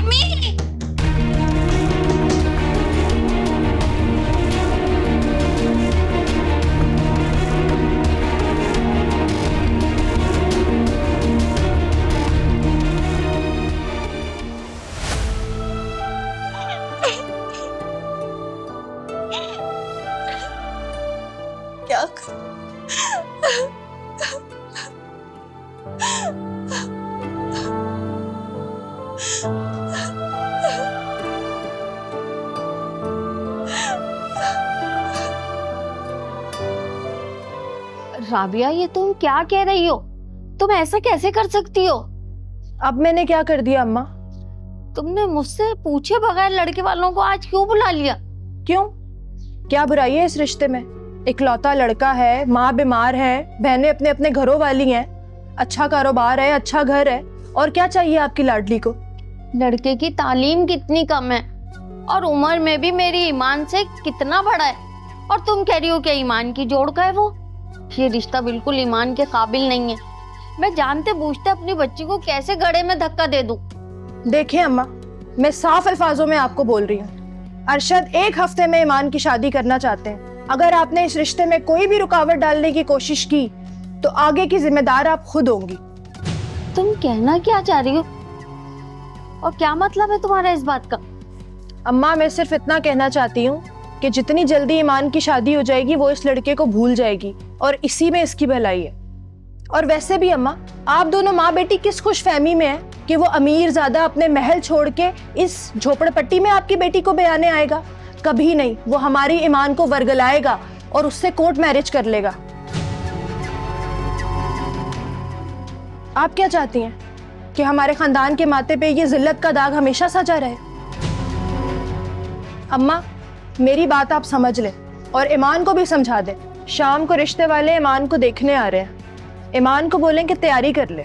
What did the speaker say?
Mummy. क्या राबिया, ये तुम क्या कह रही हो? तुम ऐसा कैसे कर सकती हो? अब मैंने क्या कर दिया अम्मा? तुमने मुझसे पूछे बगैर लड़के वालों को आज क्यों बुला लिया? क्यों? क्या बुराई है इस रिश्ते में? इकलौता लड़का है, माँ बीमार है, बहनें अपने अपने घरों वाली हैं, अच्छा कारोबार है, अच्छा घर है, और क्या चाहिए आपकी लाडली को? लड़के की तालीम कितनी कम है और उम्र में भी मेरी ईमान से कितना बड़ा है, और तुम कह रही हो कि ईमान की जोड़ का है वो? ये रिश्ता बिल्कुल ईमान के काबिल नहीं है। मैं जानते बूझते अपनी बच्ची को कैसे गड़े में धक्का दे दूं? देखिए अम्मा, मैं साफ अल्फाजों में आपको बोल रही हूँ, अरशद 1 हफ्ते में ईमान की शादी करना चाहते हैं। अगर आपने इस रिश्ते में कोई भी रुकावट डालने की कोशिश की तो आगे की जिम्मेदार आप खुद होंगी। तुम कहना क्या चाह रही हो और क्या मतलब है तुम्हारा इस बात का? अम्मा, मैं सिर्फ इतना कहना चाहती हूँ कि जितनी जल्दी ईमान की शादी हो जाएगी वो इस लड़के को भूल जाएगी, और इसी में इसकी भलाई है। और वैसे भी अम्मा, आप दोनों माँ बेटी किस खुशफहमी में है कि वो अमीर ज़्यादा अपने महल छोड़ के इस झोपड़पट्टी में आपकी बेटी को बयाने आएगा? कभी नहीं। वो हमारी ईमान को वर्गलाएगा और उससे कोर्ट मैरिज कर लेगा। आप क्या चाहती हैं कि हमारे खानदान के माथे पे ये जिल्लत का दाग हमेशा सजा रहे? अम्मा, मेरी बात आप समझ लें और ईमान को भी समझा दें। शाम को रिश्ते वाले ईमान को देखने आ रहे हैं। ईमान को बोलें कि तैयारी कर ले।